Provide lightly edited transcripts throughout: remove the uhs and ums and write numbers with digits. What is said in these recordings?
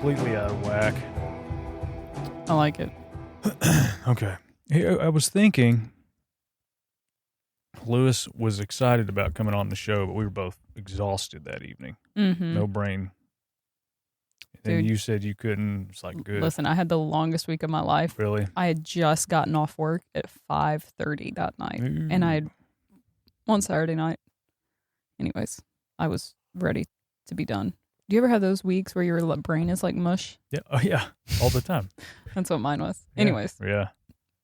completely out of whack. I like it. Okay. I was thinking Lewis was excited about coming on the show, but we were both exhausted that evening. Mm-hmm. No brain. And Dude. you said you couldn't. It's like, good. Listen, I had the longest week of my life. Really? I had just gotten off work at 5:30 that night. Ooh. And I had on Saturday night. Anyways, I was ready to be done. Do you ever have those weeks where your brain is like mush? Yeah. Oh, yeah. All the time. That's what mine was. Yeah. Anyways. Yeah.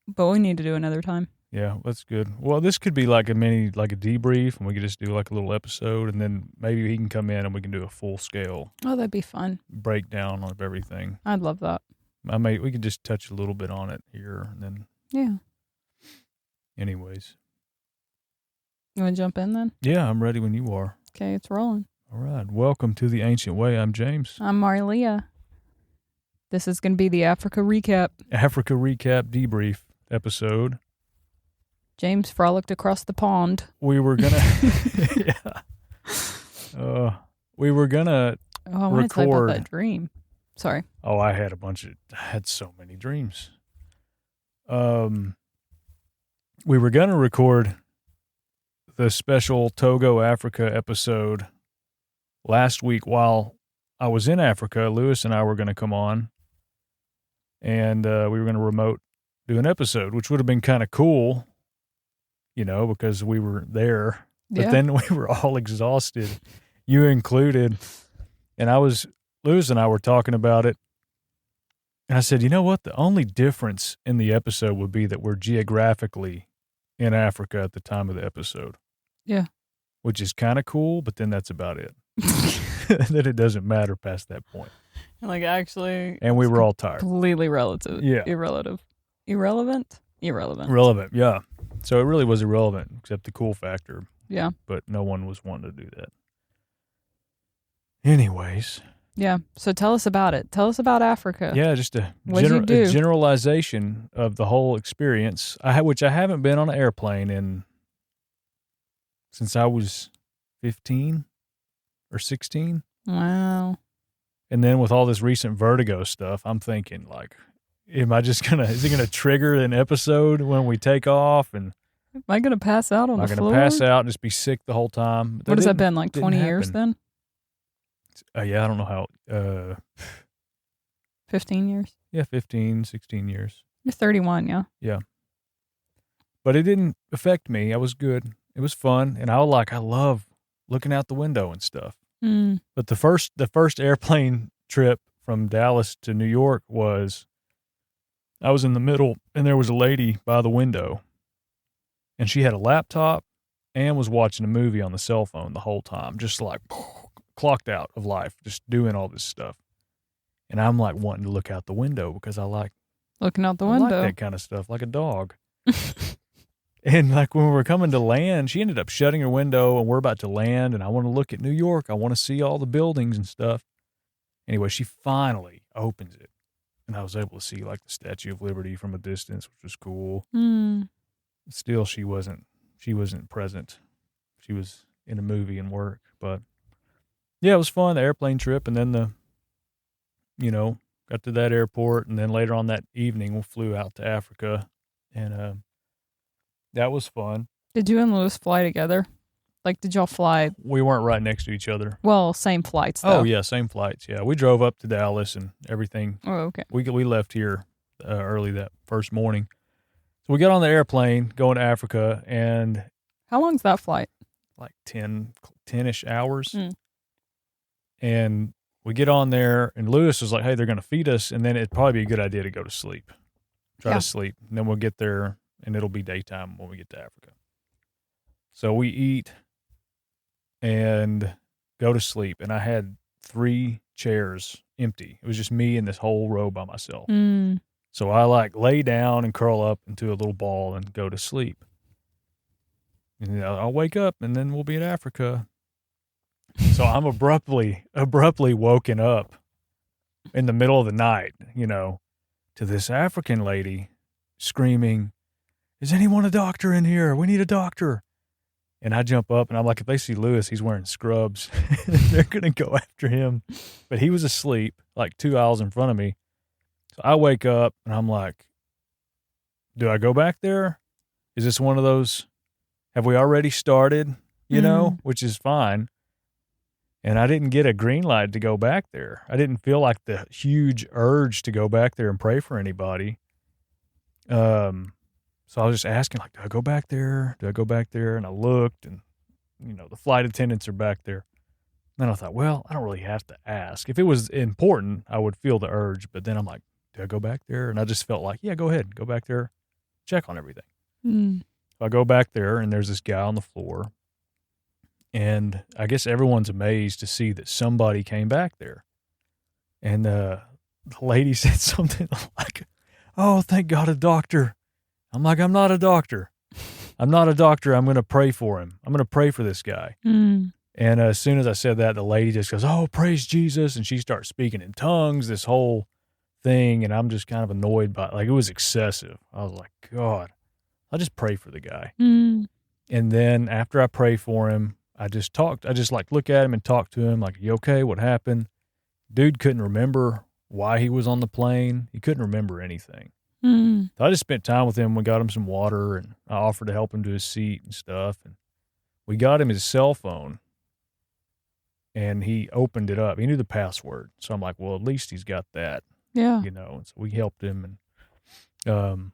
But we need to do another time. Yeah, that's good. Well, this could be like a debrief, and we could just do like a little episode, and then maybe he can come in and we can do a full scale Oh, that'd be fun. breakdown of everything. I'd love that. We could just touch a little bit on it here, and then. Yeah. Anyways. You want to jump in then? Yeah, I'm ready when you are. Okay, it's rolling. All right. Welcome to the Ancient Way. I'm James. I'm Marlia. This is going to be the Africa recap. Africa recap debrief episode. James frolicked across the pond. We were gonna, we were gonna Oh, I want to tell you record. about that dream. Sorry. Oh, I had so many dreams. We were gonna record the special Togo Africa episode last week while I was in Africa. Lewis and I were gonna come on, and we were gonna remote do an episode, which would have been kind of cool. You know, because we were there, but then we were all exhausted, you included. And Lewis and I were talking about it. And I said, you know what? The only difference in the episode would be that we're geographically in Africa at the time of the episode. Yeah. Which is kind of cool, but then that's about it. That it doesn't matter past that point. Like, actually. And we were all tired. Completely relative. Yeah. Irrelevant. Relevant, yeah. So it really was irrelevant, except the cool factor. Yeah. But no one was wanting to do that. Anyways. Yeah. So tell us about it. Tell us about Africa. Yeah, just a do? generalization of the whole experience, which I haven't been on an airplane since I was 15 or 16. Wow. And then with all this recent vertigo stuff, I'm thinking like, is it gonna trigger an episode when we take off? And am I going to pass out on the floor? I'm gonna pass out and just be sick the whole time. What has that been, like 20 years then? Yeah, I don't know how. 15 years? Yeah, 15, 16 years. You're 31, yeah? Yeah. But it didn't affect me. I was good. It was fun. And I love looking out the window and stuff. Mm. But the first airplane trip from Dallas to New York I was in the middle, and there was a lady by the window, and she had a laptop and was watching a movie on the cell phone the whole time, just like clocked out of life, just doing all this stuff. And I'm like wanting to look out the window because I like looking out the window. Like that kind of stuff, like a dog. And like when we were coming to land, she ended up shutting her window, and we're about to land, and I want to look at New York. I want to see all the buildings and stuff. Anyway, she finally opens it. And I was able to see like the Statue of Liberty from a distance, which was cool. Mm. Still, she wasn't present. She was in a movie and work. But yeah, it was fun, the airplane trip. And then got to that airport. And then later on that evening, we flew out to Africa. And that was fun. Did you and Lewis fly together? Like, did y'all fly? We weren't right next to each other. Well, same flights, though. Oh, yeah, same flights. Yeah, we drove up to Dallas and everything. Oh, okay. We left here early that first morning. So we got on the airplane going to Africa, and how long's that flight? Like 10-ish hours. Mm. And we get on there, and Lewis was like, hey, they're going to feed us, and then it'd probably be a good idea to go to sleep. Try to sleep. And then we'll get there, and it'll be daytime when we get to Africa. So we eat and go to sleep, and I had 3 chairs empty. It was just me and this whole row by myself. Mm. So I like lay down and curl up into a little ball and go to sleep. And I'll wake up, and then we'll be in Africa. So I'm abruptly woken up in the middle of the night, to this African lady screaming, "Is anyone a doctor in here? We need a doctor." And I jump up and I'm like, if they see Lewis, he's wearing scrubs. They're going to go after him. But he was asleep like 2 aisles in front of me. So I wake up and I'm like, do I go back there? Is this one of those, have we already started, which is fine. And I didn't get a green light to go back there. I didn't feel like the huge urge to go back there and pray for anybody. So I was just asking, like, do I go back there? Do I go back there? And I looked and, the flight attendants are back there. Then I thought, well, I don't really have to ask. If it was important, I would feel the urge. But then I'm like, do I go back there? And I just felt like, yeah, go ahead. Go back there. Check on everything. So I go back there and there's this guy on the floor. And I guess everyone's amazed to see that somebody came back there. And the lady said something like, oh, thank God, a doctor. I'm like, I'm not a doctor. I'm not a doctor. I'm going to pray for him. I'm going to pray for this guy. And as soon as I said that, the lady just goes, oh, praise Jesus. And she starts speaking in tongues, this whole thing. And I'm just kind of annoyed by it. Like, it was excessive. I was like, God, I'll just pray for the guy. And then after I pray for him, I just look at him and talk to him. Like, you okay? What happened? Dude couldn't remember why he was on the plane. He couldn't remember anything. So I just spent time with him. We got him some water and I offered to help him to his seat and stuff. And we got him his cell phone and he opened it up. He knew the password. So I'm like, well, at least he's got that. Yeah. And so we helped him. And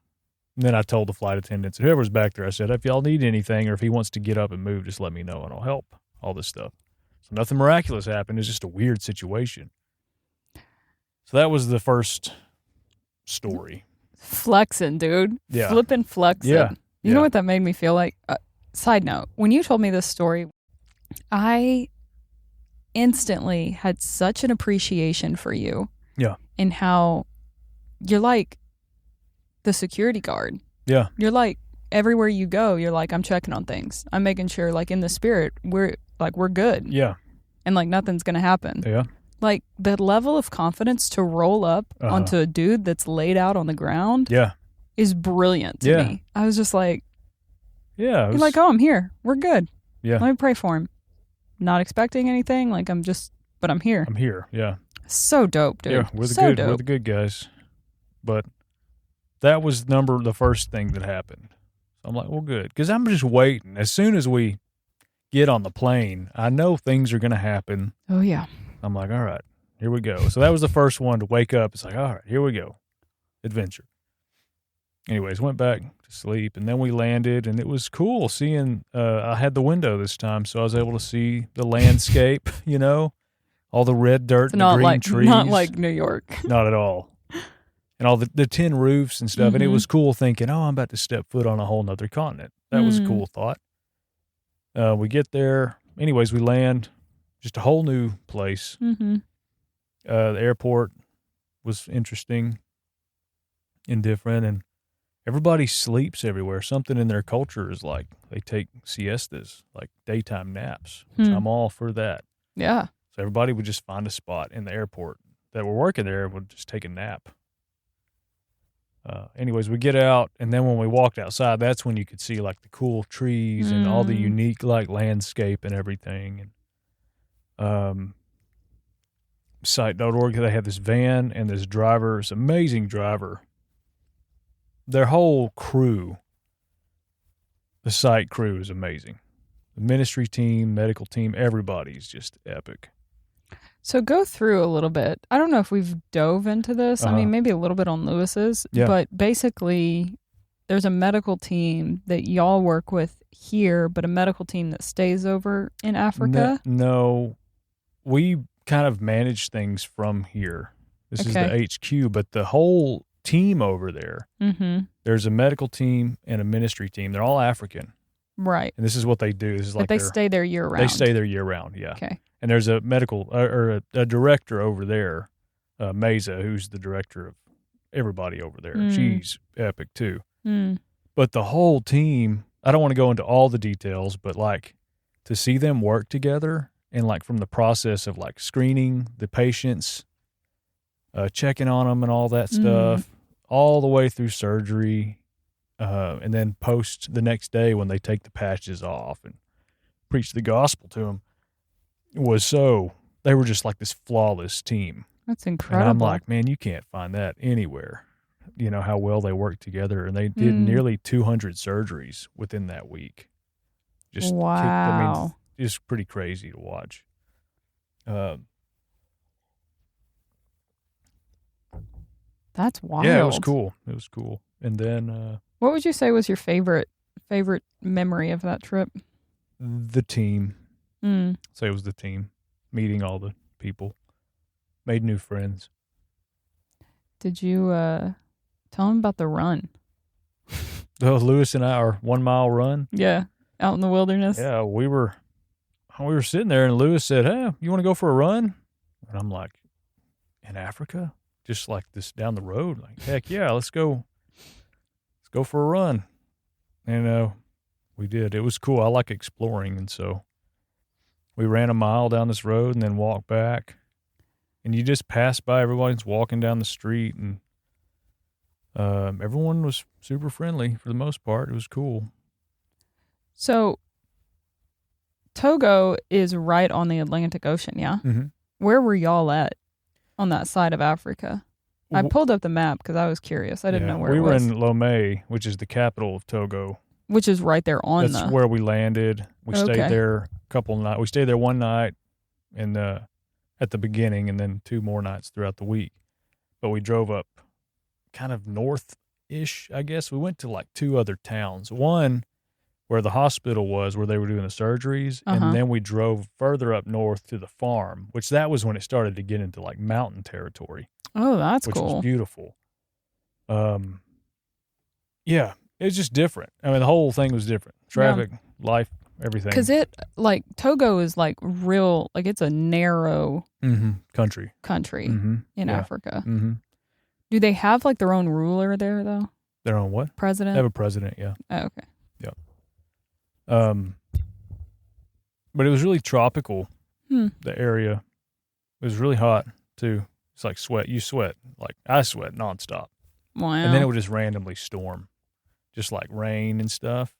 then I told the flight attendants, whoever's back there, I said, if y'all need anything or if he wants to get up and move, just let me know and I'll help. All this stuff. So nothing miraculous happened. It was just a weird situation. So that was the first story. Flexing, dude. Yeah. Flipping flexing. Yeah. You know what that made me feel like? Side note, when you told me this story, I instantly had such an appreciation for you. Yeah. And how you're like the security guard. Yeah. You're like, everywhere you go, you're like, I'm checking on things. I'm making sure, like, in the spirit, we're good. Yeah. And, like, nothing's going to happen. Yeah. Like, the level of confidence to roll up onto a dude that's laid out on the ground is brilliant to me. I was just like, you're like, oh, I'm here. We're good. Yeah. Let me pray for him. Not expecting anything. Like, but I'm here. I'm here. Yeah. So dope, dude. Yeah. We're the good guys. But that was the first thing that happened. So I'm like, well, good. Because I'm just waiting. As soon as we get on the plane, I know things are going to happen. Oh, yeah. I'm like, all right, here we go. So that was the first one to wake up. It's like, all right, here we go. Adventure. Anyways, went back to sleep, and then we landed, and it was cool seeing, I had the window this time, so I was able to see the landscape, all the red dirt and the green trees. Not like New York. Not at all. And all the tin roofs and stuff, and it was cool thinking, oh, I'm about to step foot on a whole nother continent. That was a cool thought. We get there. Anyways, we land. Just a whole new place. The airport was interesting and different, and everybody sleeps everywhere. Something in their culture is like they take siestas, like daytime naps. So I'm all for that. Yeah. So everybody would just find a spot in the airport that were working there and would just take a nap. Anyways, we get out, and then when we walked outside, that's when you could see like the cool trees and all the unique like landscape and everything. And site.org, they have this van and this driver, this amazing driver. Their whole crew, the site crew is amazing. The ministry team, medical team, everybody's just epic. So go through a little bit. I don't know if we've dove into this. I mean, maybe a little bit on Lewis's, but basically there's a medical team that y'all work with here, but a medical team that stays over in Africa. No, we kind of manage things from here. This is the HQ, but the whole team over there, there's a medical team and a ministry team. They're all African. Right. And this is what they do. This is but they stay there year round. They stay there year round, yeah. Okay. And there's a medical or a director over there, Mesa, who's the director of everybody over there. She's epic too. But the whole team, I don't want to go into all the details, but like to see them work together and like from the process of like screening the patients, checking on them and all that stuff, all the way through surgery, and then post the next day when they take the patches off and preach the gospel to them they were just like this flawless team. That's incredible. And I'm like, man, you can't find that anywhere. You know, how well they worked together. And they did nearly 200 surgeries within that week. Just wow. It's pretty crazy to watch. That's wild. Yeah, it was cool. It was cool. And then what would you say was your favorite memory of that trip? The team. So it was the team. Meeting all the people. Made new friends. Did you tell them about the run? Lewis and I, our 1 mile run? Yeah, out in the wilderness. Yeah, we were sitting there and Lewis said, "Hey, you want to go for a run?" And I'm like, "In Africa? Just like this down the road?" Like, heck yeah, let's go. Let's go for a run. And we did. It was cool. I like exploring, and so we ran a mile down this road and then walked back. And you just pass by, everyone's walking down the street, and everyone was super friendly for the most part. It was cool. So Togo is right on the Atlantic Ocean, yeah? Mm-hmm. Where were y'all at on that side of Africa? I pulled up the map because I was curious. I didn't know where it was. We were in Lomé, which is the capital of Togo. Which is right there on That's where we landed. We stayed there a couple nights. We stayed there one night and at the beginning, and then 2 more nights throughout the week. But we drove up kind of north-ish, I guess. We went to like 2 other towns. One where the hospital was, where they were doing the surgeries. And then we drove further up north to the farm, which that was when it started to get into like mountain territory. Oh, that's cool. Which was beautiful. Yeah, it was just different. I mean, the whole thing was different. Traffic, life, everything. Because Togo is like real, like it's a narrow country in Africa. Mm-hmm. Do they have like their own ruler there though? Their own what? President? They have a president, yeah. Oh, okay. Yeah. But it was really tropical, the area. It was really hot too. It's like sweat. You sweat. Like I sweat nonstop. Wow. And then it would just randomly storm. Just like rain and stuff.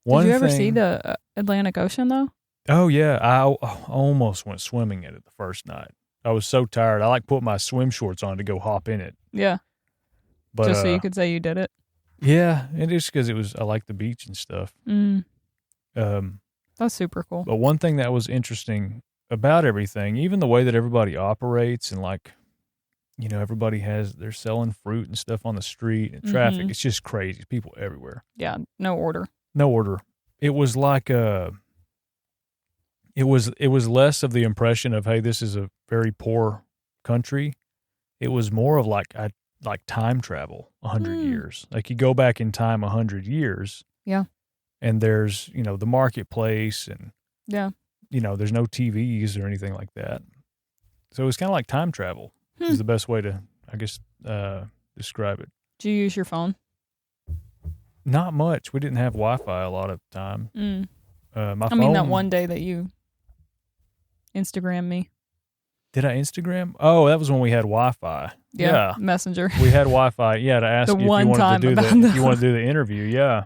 Did you ever see the Atlantic Ocean though? Oh yeah, I almost went swimming in it the first night. I was so tired. I like put my swim shorts on to go hop in it. Yeah, but just so you could say you did it. Yeah, and just because I like the beach and stuff. That's super cool. But one thing that was interesting about everything, even the way that everybody operates, and like, you know, they're selling fruit and stuff on the street and traffic. It's just crazy. People everywhere. Yeah, no order. It was like it was less of the impression of, hey, this is a very poor country. It was more of like time travel 100 years. Like you go back in time 100 years. Yeah. And there's, you know, the marketplace and you know, there's no TVs or anything like that. So it was kind of like time travel is the best way to, I guess, describe it. Do you use your phone? Not much. We didn't have Wi-Fi a lot of the time. I mean, that one day that you Instagram me. Did I Instagram? Oh, that was when we had Wi-Fi. Yeah. Messenger. We had Wi-Fi. Yeah, to ask you if you wanted to do the interview. Yeah.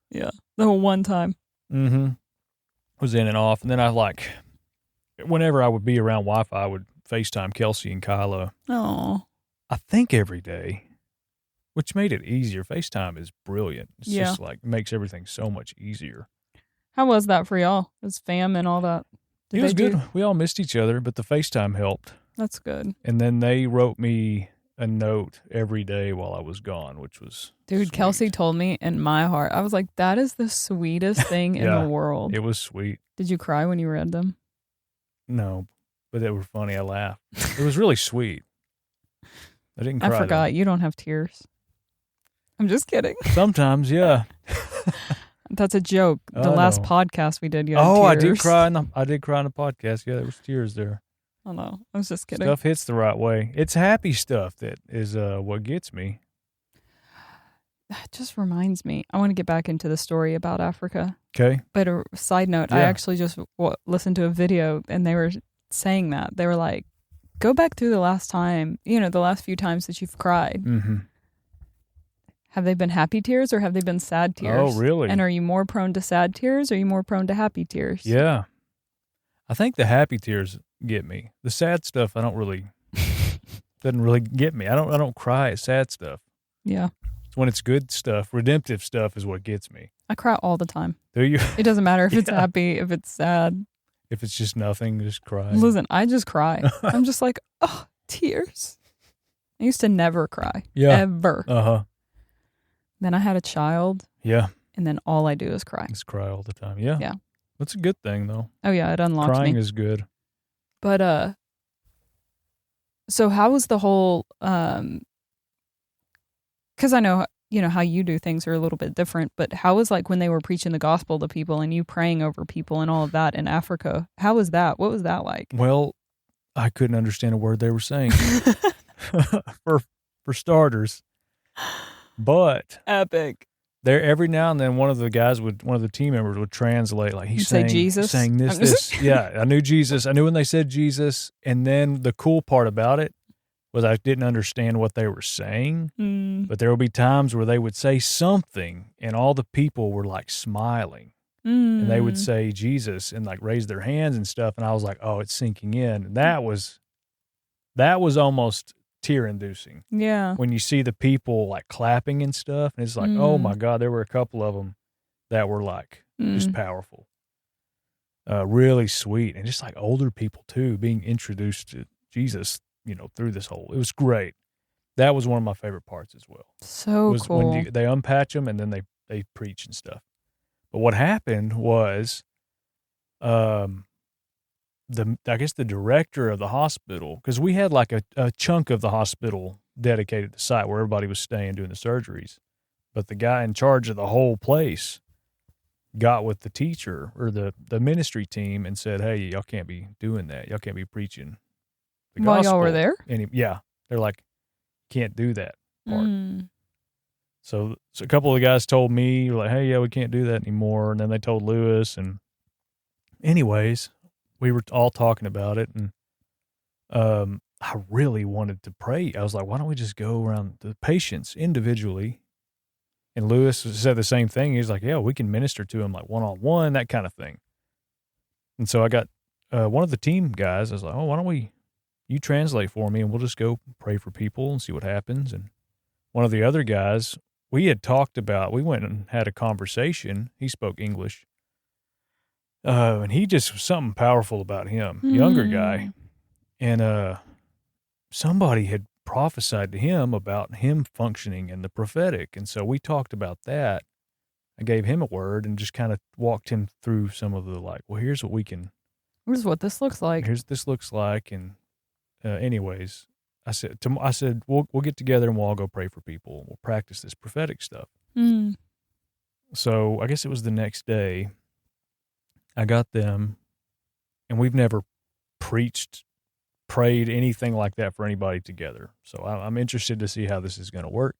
Yeah. The one time. Was in and off. And then whenever I would be around Wi-Fi, I would FaceTime Kelsey and Kyla. Oh. I think every day, which made it easier. FaceTime is brilliant. It's just like, makes everything so much easier. How was that for y'all? As fam and all that? It was good. We all missed each other, but the FaceTime helped. That's good. And then they wrote me a note every day while I was gone, which was Dude, sweet. Kelsey told me in my heart, I was like, that is the sweetest thing in the world. It was sweet. Did you cry when you read them? No, but they were funny. I laughed. It was really sweet. I didn't cry. I forgot. You don't have tears. I'm just kidding. Sometimes, yeah. That's a joke. The last podcast we did, you had tears. I did cry in the podcast. Yeah, there was tears there. Oh no, I was just kidding. Stuff hits the right way. It's happy stuff that is what gets me. That just reminds me. I want to get back into the story about Africa. Okay. But a side note, I actually just listened to a video and they were saying that. They were like, go back through the last few times that you've cried. Have they been happy tears or have they been sad tears? Oh, really? And are you more prone to sad tears or are you more prone to happy tears? Yeah. I think the happy tears get me. The sad stuff, doesn't really get me. I don't cry at sad stuff. Yeah. It's when it's good stuff, redemptive stuff is what gets me. I cry all the time. Do you? It doesn't matter if it's happy, if it's sad. If it's just nothing, just cry. Listen, I just cry. I'm just like, oh, tears. I used to never cry. Yeah. Ever. Uh-huh. Then I had a child. Yeah. And then all I do is cry. Just cry all the time. Yeah. Yeah. That's a good thing, though. Oh, yeah. It unlocks me. Crying is good. But, so how was the whole, because I know, how you do things are a little bit different, but how was like when they were preaching the gospel to people and you praying over people and all of that in Africa? How was that? What was that like? Well, I couldn't understand a word they were saying for starters, but epic. There, every now and then, one of the team members would translate, like he's saying Jesus, saying this. Yeah, I knew Jesus. I knew when they said Jesus, and then the cool part about it was I didn't understand what they were saying, but there would be times where they would say something, and all the people were like smiling, and they would say Jesus and like raise their hands and stuff, and I was like, oh, it's sinking in, and that was almost tear-inducing. Yeah. When you see the people like clapping and stuff, and it's like, oh my God, there were a couple of them that were like just powerful, really sweet, and just like older people too, being introduced to Jesus, through this whole. It was great. That was one of my favorite parts as well. So cool. When they unpatch them and then they preach and stuff. But what happened was, I guess the director of the hospital, because we had like a chunk of the hospital dedicated to site where everybody was staying doing the surgeries, but the guy in charge of the whole place got with the teacher or the ministry team and said, hey, y'all can't be doing that. Y'all can't be preaching the gospel. While y'all were there? Yeah. They're like, can't do that part. So a couple of the guys told me, like, hey, yeah, we can't do that anymore. And then they told Lewis. And anyways, we were all talking about it. And I really wanted to pray. I was like, why don't we just go around the patients individually? And Lewis said the same thing. He was like, yeah, we can minister to them like one-on-one, that kind of thing. And so I got one of the team guys. I was like, oh, why don't you translate for me and we'll just go pray for people and see what happens. And one of the other guys, we went and had a conversation. He spoke English. And he just was something powerful about him, younger guy. And somebody had prophesied to him about him functioning in the prophetic. And so we talked about that. I gave him a word and just kind of walked him through some of the here's what this looks like. Here's what this looks like. And anyways, I said, we'll get together and we'll all go pray for people. We'll practice this prophetic stuff. So I guess it was the next day. I got them, and we've never prayed anything like that for anybody together. So I'm interested to see how this is going to work.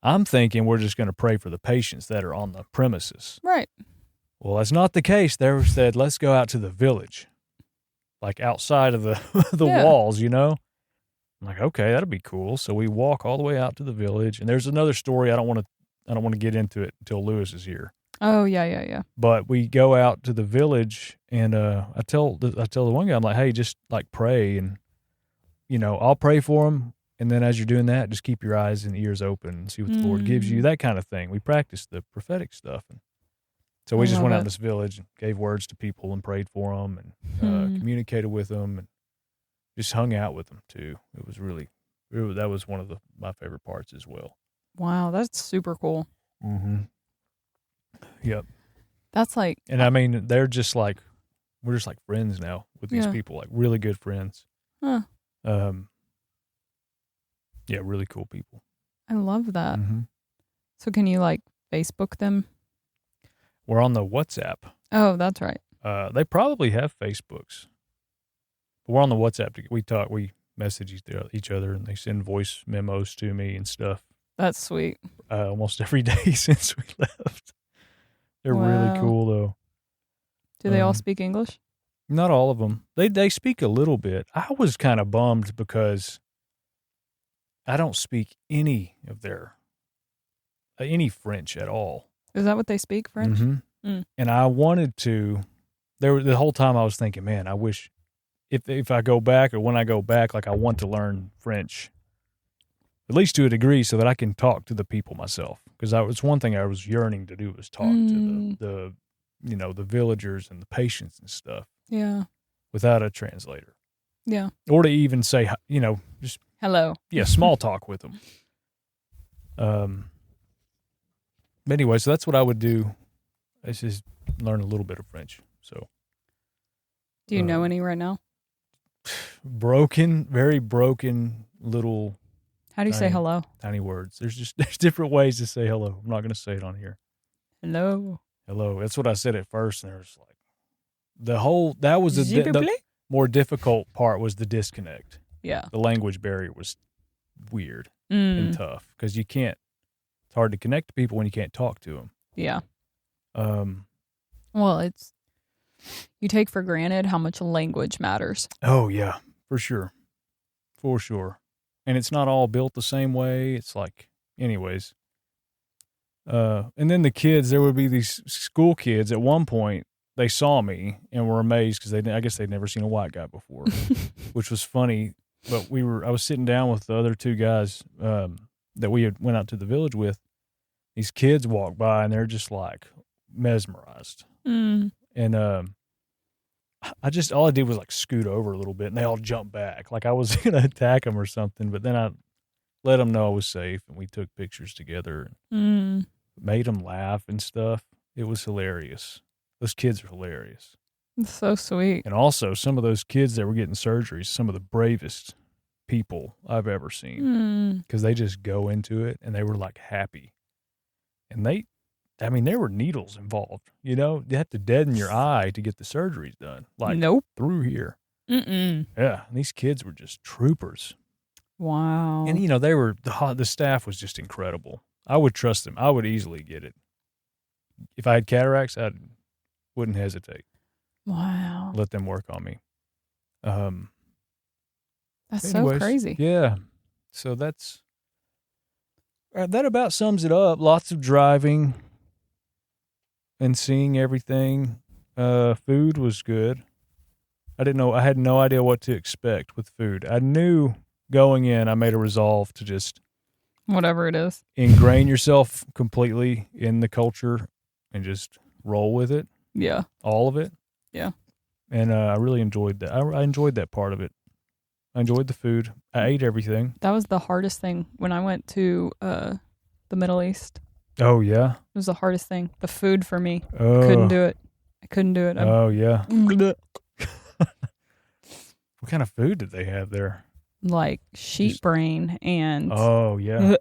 I'm thinking we're just going to pray for the patients that are on the premises. Right. Well, that's not the case. They said, let's go out to the village, like outside of the walls, I'm like, okay, that'll be cool. So we walk all the way out to the village, and there's another story. I don't want to get into it until Lewis is here. Oh, yeah. But we go out to the village, and I tell the one guy, I'm like, hey, just like pray, and I'll pray for them, and then as you're doing that, just keep your eyes and ears open and see what the Lord gives you, that kind of thing. We practice the prophetic stuff, and so we just went out in this village and gave words to people and prayed for them and communicated with them and just hung out with them too. It was that was one of my favorite parts as well. Wow, that's super cool. Mm-hmm. Yep. That's like, and I mean, we're just like friends now with these people, like really good friends. Huh. Yeah, really cool people. I love that. Mm-hmm. So can you like Facebook them? We're on the WhatsApp. Oh, that's right. They probably have Facebooks. But we're on the WhatsApp. We message each other, and they send voice memos to me and stuff. That's sweet. Almost every day since we left. They're really cool, though. Do they all speak English? Not all of them. They speak a little bit. I was kind of bummed because I don't speak any of their any French at all. Is that what they speak, French? Mm-hmm. And I wanted to. The whole time I was thinking, man, I wish if I go back or when I go back, like I want to learn French, at least to a degree, so that I can talk to the people myself. Because it's one thing I was yearning to do was talk to the the villagers and the patients and stuff. Yeah. Without a translator. Yeah. Or to even say, just hello. Yeah, small talk with them. But anyway, so that's what I would do. Is just learn a little bit of French. So. Do you know any right now? Very broken little. How do you say hello? Tiny words. There's different ways to say hello. I'm not going to say it on here. Hello. Hello. That's what I said at first, and there's like that was the more difficult part was the disconnect. Yeah. The language barrier was weird and tough because it's hard to connect to people when you can't talk to them. Yeah. Well, you take for granted how much language matters. Oh yeah, for sure. And it's not all built the same way. It's like, anyways. And then the kids, there would be these school kids. At one point, they saw me and were amazed because I guess they'd never seen a white guy before, which was funny. But I was sitting down with the other two guys that we went out to the village with. These kids walked by and they're just like mesmerized. And all I did was like scoot over a little bit and they all jumped back. Like I was going to attack them or something, but then I let them know I was safe and we took pictures together and made them laugh and stuff. It was hilarious. Those kids are hilarious. It's so sweet. And also some of those kids that were getting surgeries, some of the bravest people I've ever seen because they just go into it and they were like happy. And there were needles involved. You have to deaden your eye to get the surgeries done. Like through here. Mm-mm. Yeah. And these kids were just troopers. Wow. And, they were, the staff was just incredible. I would trust them. I would easily get it. If I had cataracts, I wouldn't hesitate. Wow. Let them work on me. That's so crazy. Yeah. So that about sums it up. Lots of driving and seeing everything. Food was good. I had no idea what to expect with food. I knew going in, I made a resolve to just whatever it is, ingrain yourself completely in the culture and just roll with it. Yeah. All of it. Yeah. And I really enjoyed that. I enjoyed that part of it. I enjoyed the food. I ate everything. That was the hardest thing when I went to the Middle East. Oh, yeah? It was the hardest thing. The food for me. Couldn't do it. I couldn't do it. Oh, yeah. What kind of food did they have there? Like sheep brain and... Oh, yeah.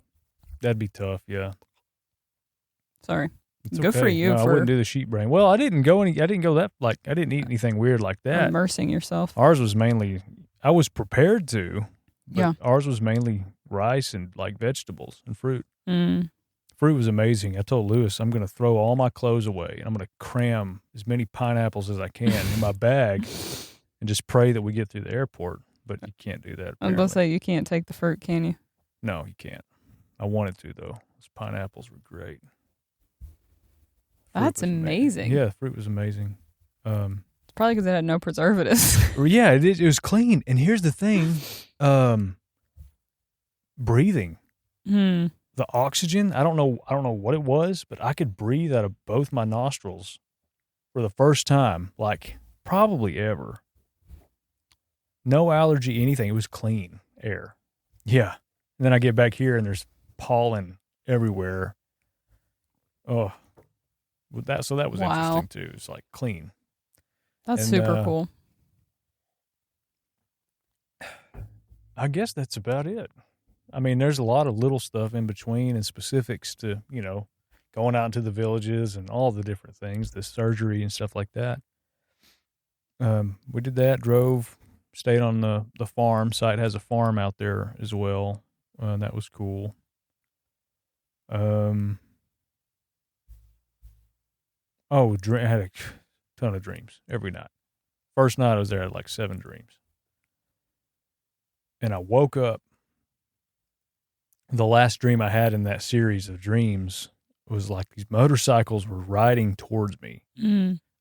That'd be tough, yeah. Sorry. It's Good okay. for you. No, I wouldn't do the sheep brain. Well, I didn't go that, like, I didn't eat anything weird like that. Immersing yourself. Ours was mainly, I was prepared to, but yeah. Ours was mainly rice and, like, vegetables and fruit. Mm. Fruit was amazing. I told Lewis, I'm going to throw all my clothes away, and I'm going to cram as many pineapples as I can in my bag and just pray that we get through the airport. But you can't do that, apparently. I was going to say, you can't take the fruit, can you? No, you can't. I wanted to, though. Those pineapples were great. That's amazing. Yeah, fruit was amazing. It's probably because it had no preservatives. Yeah, it was clean. And here's the thing. Breathing. The oxygen, I don't know what it was, but I could breathe out of both my nostrils for the first time, like probably ever. No allergy, anything. It was clean air. Yeah. And then I get back here and there's pollen everywhere. Oh, so that was interesting too. It's like clean. That's super cool. I guess that's about it. I mean, there's a lot of little stuff in between and specifics to, going out into the villages and all the different things, the surgery and stuff like that. We did that, drove, stayed on the farm. Site has a farm out there as well. That was cool. I had a ton of dreams every night. First night I was there, I had like 7 dreams. And I woke up the last dream I had in that series of dreams was like these motorcycles were riding towards me.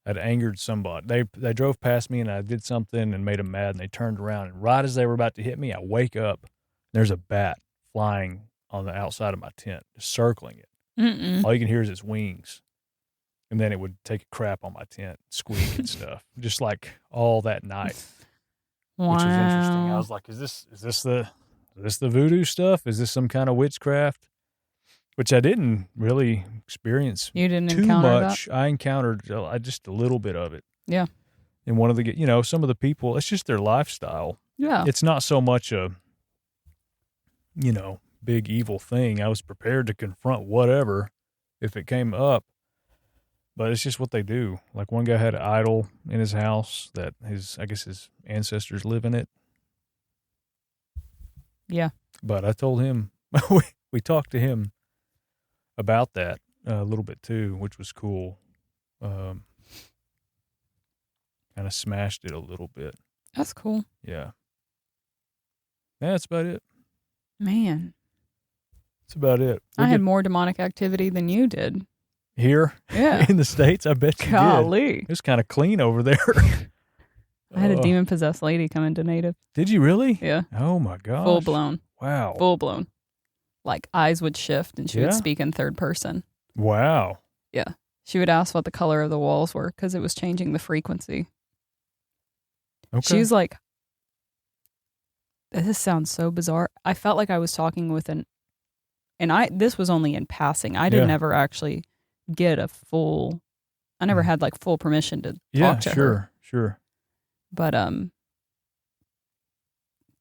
I'd angered somebody. They drove past me and I did something and made them mad, and they turned around, and right as they were about to hit me, I wake up. There's a bat flying on the outside of my tent, just circling it. All you can hear is its wings. And then it would take a crap on my tent, squeak and stuff, just like all that night, which was interesting. I was like, is this the voodoo stuff? Is this some kind of witchcraft? Which I didn't really experience. You didn't too encounter much. That? I encountered just a little bit of it. Yeah. And one of the, some of the people, it's just their lifestyle. Yeah. It's not so much a, big evil thing. I was prepared to confront whatever if it came up, but it's just what they do. Like one guy had an idol in his house that his ancestors live in it. Yeah. But I told him, we talked to him about that a little bit too, which was cool. Kind of smashed it a little bit. That's cool. Yeah. That's about it. Man. That's about it. I had more demonic activity than you did. Here? Yeah. In the States? I bet you did. It was kind of clean over there. I had a demon-possessed lady come into Native. Did you really? Yeah. Oh, my gosh. Full blown. Wow. Full blown. Like, eyes would shift, and she would speak in third person. Wow. Yeah. She would ask what the color of the walls were, because it was changing the frequency. Okay. She was like, this sounds so bizarre. I felt like I was talking with this was only in passing. I didn't ever actually get I never had like full permission to talk to her. Sure. But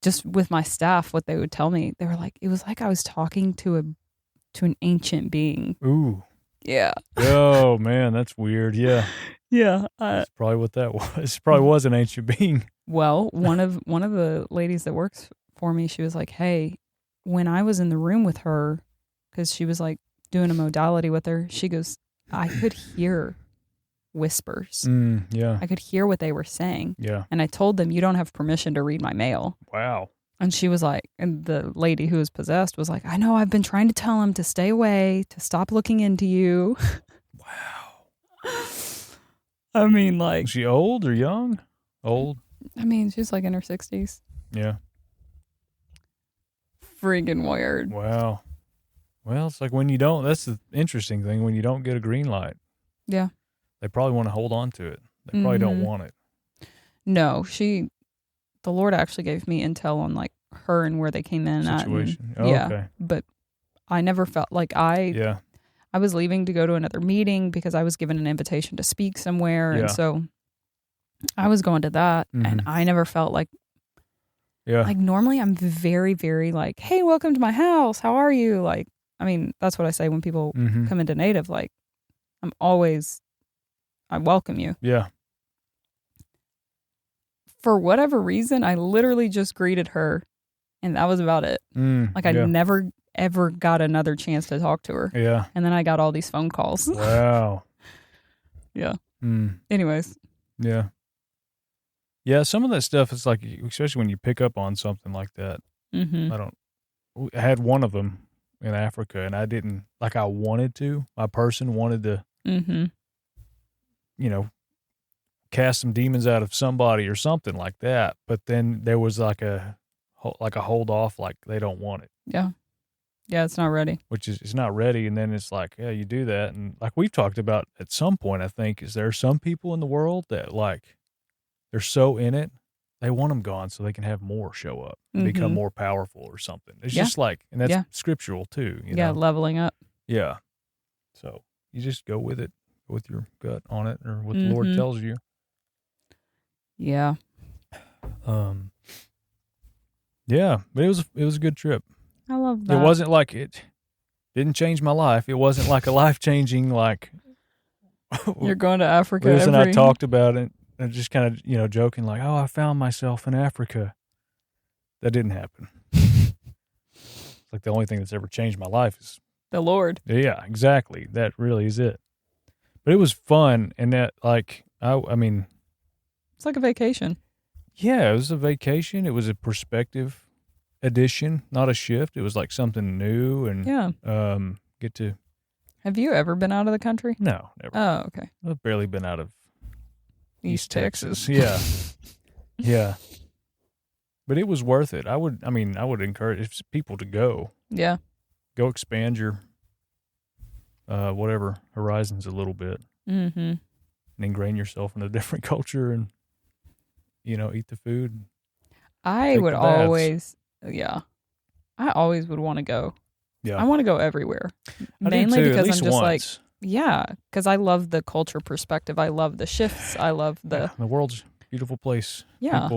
just with my staff, what they would tell me, they were like, it was like I was talking to an ancient being. Ooh. Yeah. Oh man, that's weird. Yeah. Yeah. That's probably what that was. It probably was an ancient being. Well, one of the ladies that works for me, she was like, hey, when I was in the room with her, because she was like doing a modality with her, she goes, I could hear whispers. Yeah. I could hear what they were saying. Yeah. And I told them, you don't have permission to read my mail. Wow. And she was like, and the lady who was possessed was like, I know, I've been trying to tell him to stay away, to stop looking into you. Wow. I mean, like. Is she old or young? Old? I mean, she's like in her 60s. Yeah. Freaking weird. Wow. Well, it's like that's the interesting thing, when you don't get a green light. Yeah. They probably want to hold on to it. They probably don't want it. No, the Lord actually gave me intel on like her and where they came in situation. at. Okay. But I never felt like I was leaving to go to another meeting because I was given an invitation to speak somewhere. And so I was going to that and I never felt like, like normally I'm very, very like, hey, welcome to my house. How are you? Like, I mean, that's what I say when people come into Native. Like, I welcome you. Yeah. For whatever reason, I literally just greeted her and that was about it. Like I never, ever got another chance to talk to her. Yeah. And then I got all these phone calls. Wow. Yeah. Anyways. Yeah. Yeah, some of that stuff is like, especially when you pick up on something like that. I had one of them in Africa and I didn't, like I wanted to, my person wanted to, cast some demons out of somebody or something like that. But then there was like a hold off, like they don't want it. Yeah. Yeah, it's not ready. Which is, it's not ready. And then it's like, yeah, you do that. And like we've talked about at some point, I think, is there some people in the world that like, they're so in it, they want them gone so they can have more show up and become more powerful or something. It's just like, and that's scriptural too. You know? Leveling up. Yeah. So you just go with it, with your gut on it, or what the Lord tells you. Yeah. Yeah, but it was a good trip. I love that. It wasn't like it didn't change my life. It wasn't like a life-changing, like. You're going to Africa. Liz and I talked about it. And just kind of, joking like, oh, I found myself in Africa. That didn't happen. It's like the only thing that's ever changed my life is the Lord. Yeah, exactly. That really is it. But it was fun. And that, like, I mean. It's like a vacation. Yeah, it was a vacation. It was a perspective. addition, not a shift. It was like something new and get to. Have you ever been out of the country? No, never. Oh, okay. I've barely been out of East Texas. Yeah. Yeah. But it was worth it. I would encourage people to go. Yeah. Go expand your whatever horizons a little bit. Mm-hmm. And ingrain yourself in a different culture and, eat the food. I would always, I always would want to go. Yeah. I want to go everywhere. Mainly because I'm just like, because I love the culture perspective. I love the shifts. I love the world's a beautiful place. Yeah.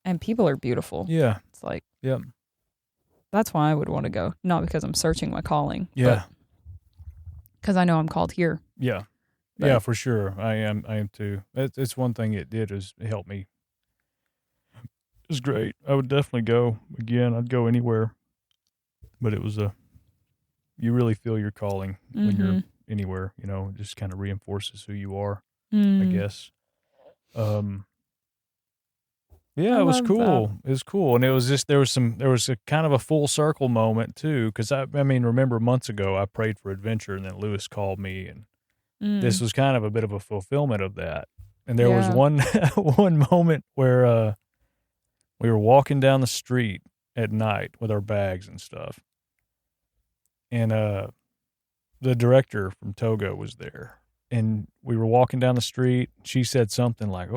And people are beautiful. Yeah. It's like, yeah. That's why I would want to go. Not because I'm searching my calling. Yeah. Because I know I'm called here. Yeah. But, yeah, for sure. I am too. It's one thing it did is it helped me. It was great. I would definitely go again. I'd go anywhere. But it was you really feel your calling when you're anywhere, it just kind of reinforces who you are, I guess. Yeah, it was cool. That. It was cool. And it was just, there was a kind of a full circle moment too. Cause remember months ago I prayed for adventure and then Lewis called me and this was kind of a bit of a fulfillment of that. And there was one moment where, we were walking down the street at night with our bags and stuff. And, the director from Togo was there. And we were walking down the street. She said something like,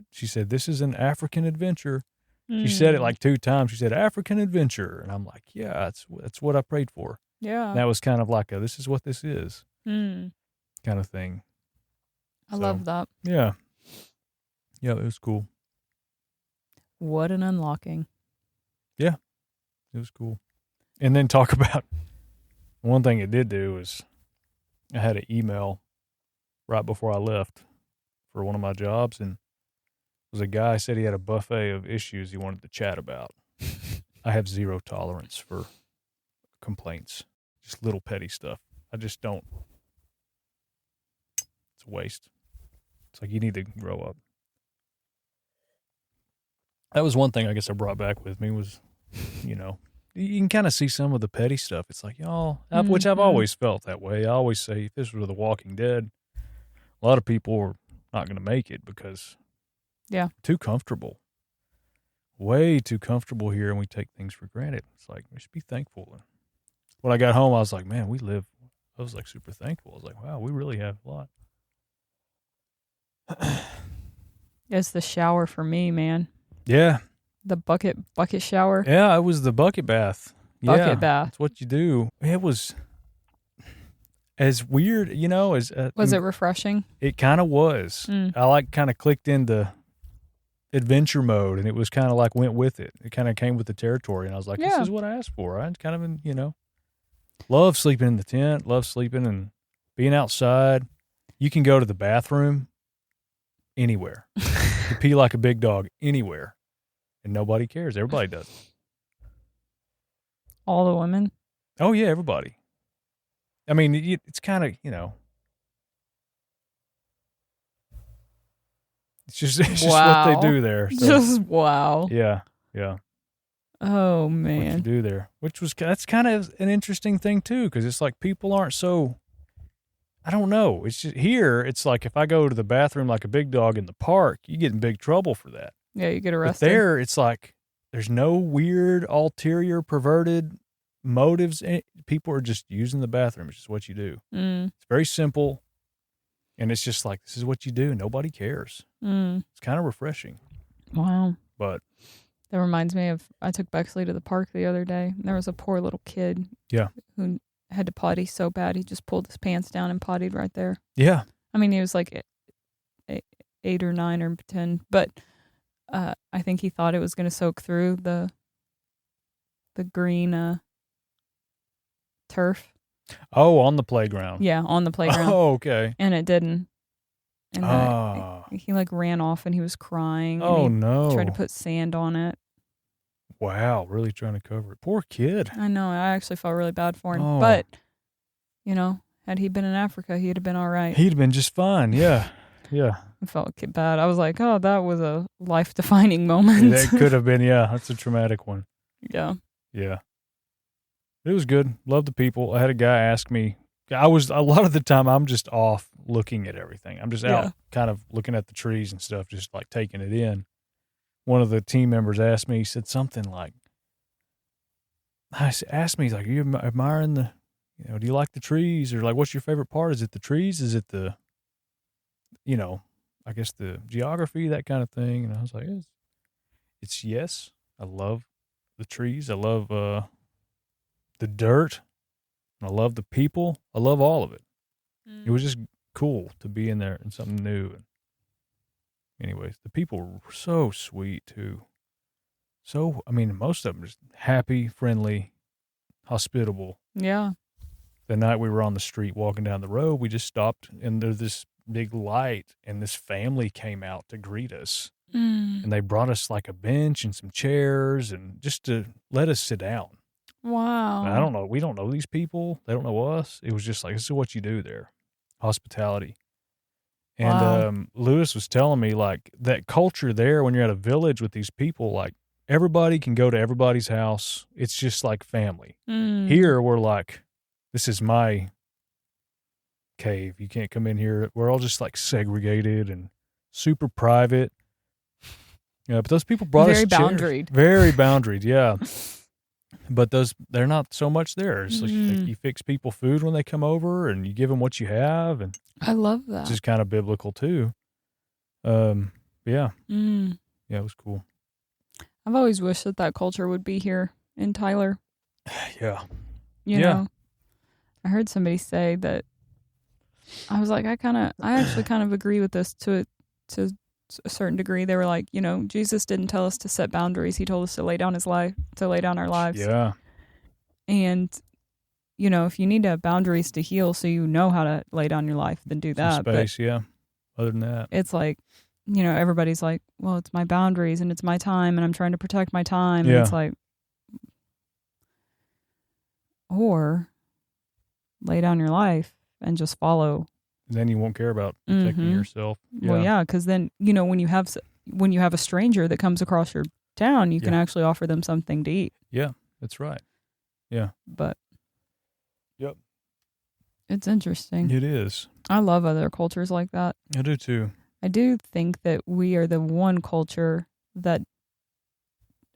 she said, this is an African adventure. She said it like 2 times. She said, African adventure. And I'm like, yeah, that's what I prayed for. Yeah. And that was kind of like this is what this is kind of thing. I love that. Yeah. Yeah, it was cool. What an unlocking. Yeah, it was cool. And then talk about one thing it did do is I had an email right before I left for one of my jobs, and it was a guy said he had a buffet of issues he wanted to chat about. I have zero tolerance for complaints, just little petty stuff. I just don't. It's a waste. It's like you need to grow up. That was one thing I guess I brought back with me was, you can kind of see some of the petty stuff. It's like, which I've always felt that way. I always say if this was The Walking Dead, a lot of people are not going to make it because too comfortable, way too comfortable here, and we take things for granted. It's like, we should be thankful. And when I got home, I was like, man, I was like super thankful. I was like, wow, we really have a lot. It's the shower for me, man. Yeah. The bucket shower. Yeah, it was the bucket bath. Bucket bath. That's what you do. It was as weird, as... was it refreshing? It kind of was. I kind of clicked into adventure mode, and it was kind of like went with it. It kind of came with the territory, and I was like, this is what I asked for. I kind of, love sleeping in the tent, love sleeping and being outside. You can go to the bathroom anywhere. You pee like a big dog anywhere, and nobody cares. Everybody does. All the women? Oh, yeah, everybody. I mean, it's kind of, it's just what they do there. So. Just wow. Yeah, yeah. Oh, man. What you do there. That's kind of an interesting thing, too, because it's like people aren't so, I don't know. It's just, here, it's like if I go to the bathroom like a big dog in the park, you get in big trouble for that. Yeah, you get arrested. But there, it's like there's no weird, ulterior, perverted motives. People are just using the bathroom. It's just what you do. It's very simple, and it's just like, this is what you do. Nobody cares. It's kind of refreshing. Wow. But that reminds me of, I took Bexley to the park the other day, and there was a poor little kid who had to potty so bad he just pulled his pants down and pottied right there. Yeah. I mean, he was like 8 or 9 or 10, but I think he thought it was going to soak through the green turf. Oh, on the playground. Yeah, on the playground. Oh, okay. And it didn't. And he like ran off and he was crying. Oh, and no. Tried to put sand on it. Wow, really trying to cover it. Poor kid. I know. I actually felt really bad for him. Oh. But, had he been in Africa, he'd have been all right. He'd have been just fine. Yeah. Yeah. I felt bad. I was like, that was a life-defining moment. That could have been, yeah. That's a traumatic one. Yeah. Yeah. It was good. Loved the people. I had a guy ask me, a lot of the time I'm just off looking at everything. I'm just out kind of looking at the trees and stuff, just like taking it in. One of the team members asked me, he said something like, asked me, he's like, are you admiring do you like the trees? Or like, what's your favorite part? Is it the trees? Is it the, I guess the geography, that kind of thing? And I was like, it's yes. I love the trees. I love the dirt. I love the people. I love all of it. It was just cool to be in there and something new. And anyways, the people were so sweet too. So, I mean, most of them just happy, friendly, hospitable. Yeah. The night we were on the street walking down the road, we just stopped and there's this big light and this family came out to greet us. And they brought us like a bench and some chairs and just to let us sit down. Wow. And I don't know. We don't know these people. They don't know us. It was just like, this is what you do there. Hospitality. And Lewis was telling me like that culture there when you're at a village with these people, like everybody can go to everybody's house. It's just like family. Here we're like, this is my cave. You can't come in here. We're all just like segregated and super private. Yeah, but those people brought us chairs. Very boundaried, yeah. But they're not so much there. It's like you fix people food when they come over and you give them what you have. And I love that. Which is kind of biblical too. Yeah. Yeah, it was cool. I've always wished that culture would be here in Tyler. Yeah. You know, I heard somebody say that. I was like, I actually kind of agree with this to a certain degree. They were like, Jesus didn't tell us to set boundaries. He told us to lay down our lives. Yeah. And, if you need to have boundaries to heal so you know how to lay down your life, then do that. Some space, yeah. Other than that. It's like, everybody's like, well, it's my boundaries and it's my time and I'm trying to protect my time. Yeah. And it's like, or lay down your life and just follow. Then you won't care about protecting yourself. Yeah. Well, yeah, because then when you have a stranger that comes across your town, you can actually offer them something to eat. Yeah, that's right. Yeah. But yep, it's interesting. It is. I love other cultures like that. I do too. I do think that we are the one culture that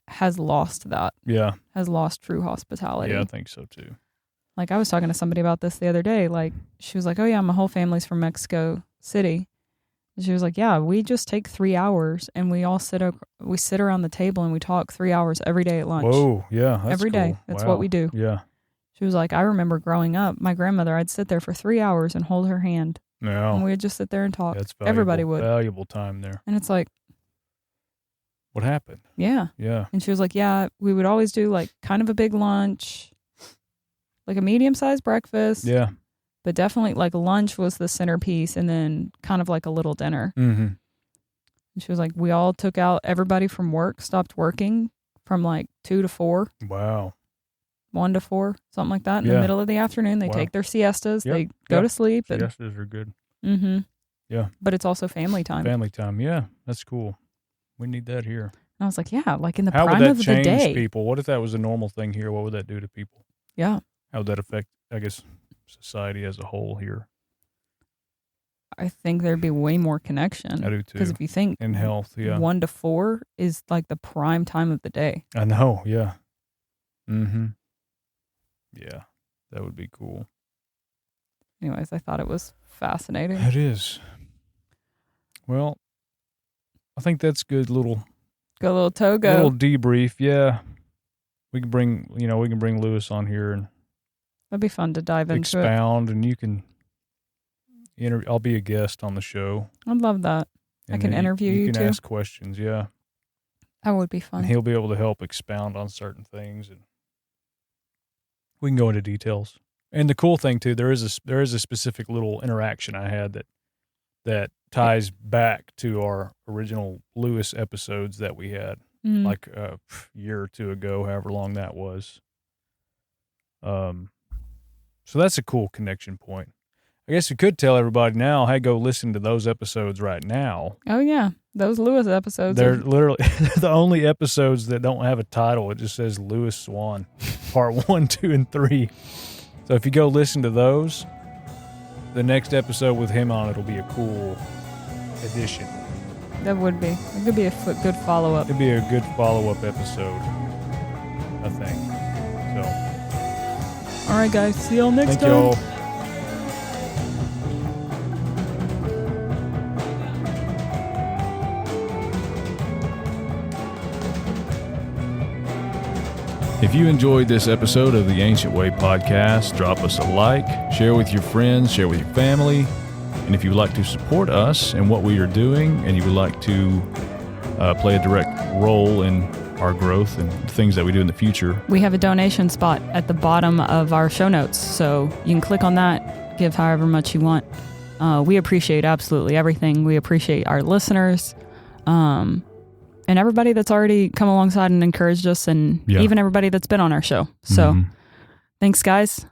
has lost that. Yeah. Has lost true hospitality. Yeah, I think so too. Like, I was talking to somebody about this the other day. Like, she was like, oh, yeah, my whole family's from Mexico City. And she was like, yeah, we just take 3 hours and we all sit around the table and we talk 3 hours every day at lunch. Whoa, yeah. That's every day. That's what we do. Yeah. She was like, I remember growing up, my grandmother, I'd sit there for 3 hours and hold her hand. No. And we would just sit there and talk. That's valuable. Everybody would. Valuable time there. And it's like, what happened? Yeah. Yeah. And she was like, yeah, we would always do like kind of a big lunch. Like a medium-sized breakfast. Yeah. But definitely like lunch was the centerpiece and then kind of like a little dinner. Mm-hmm. And she was like, we all took out everybody from work, stopped working from like 2 to 4. Wow. 1 to 4, something like that. In the middle of the afternoon, they take their siestas. Yep. They go to sleep. Siestas are good. Mm-hmm. Yeah. But it's also family time. Family time. Yeah. That's cool. We need that here. And I was like, yeah, like in the prime of the day. How would that change people? What if that was a normal thing here? What would that do to people? Yeah. How would that affect, I guess, society as a whole here? I think there'd be way more connection. I do too. Because if you think in health, 1 to 4 is like the prime time of the day. I know, yeah. Mm-hmm. Yeah, that would be cool. Anyways, I thought it was fascinating. It is. Well, I think that's good little Togo. Little debrief, yeah. We can bring Lewis on here and that'd be fun to dive into expound, and you can I'll be a guest on the show. I'd love that. I can interview you too. You can ask questions, yeah. That would be fun. And he'll be able to help expound on certain things, and we can go into details. And the cool thing too, there is a specific little interaction I had that ties back to our original Lewis episodes that we had like a year or two ago, however long that was. So that's a cool connection point. I guess you could tell everybody now, hey, go listen to those episodes right now. Oh, yeah. Those Lewis episodes. They're literally the only episodes that don't have a title. It just says Lewis Swann, part 1, 2, and 3. So if you go listen to those, the next episode with him on it will be a cool addition. That would be. It could be a good follow-up. It'd be a good follow-up episode, I think. So, all right, guys. See y'all next time. Thank y'all. If you enjoyed this episode of the Ancient Way podcast, drop us a like, share with your friends, share with your family. And if you would like to support us and what we are doing, and you would like to play a direct role in our growth and things that we do in the future, we have a donation spot at the bottom of our show notes. So you can click on that, give however much you want. We appreciate absolutely everything. We appreciate our listeners. And everybody that's already come alongside and encouraged us, and even everybody that's been on our show. So thanks, guys.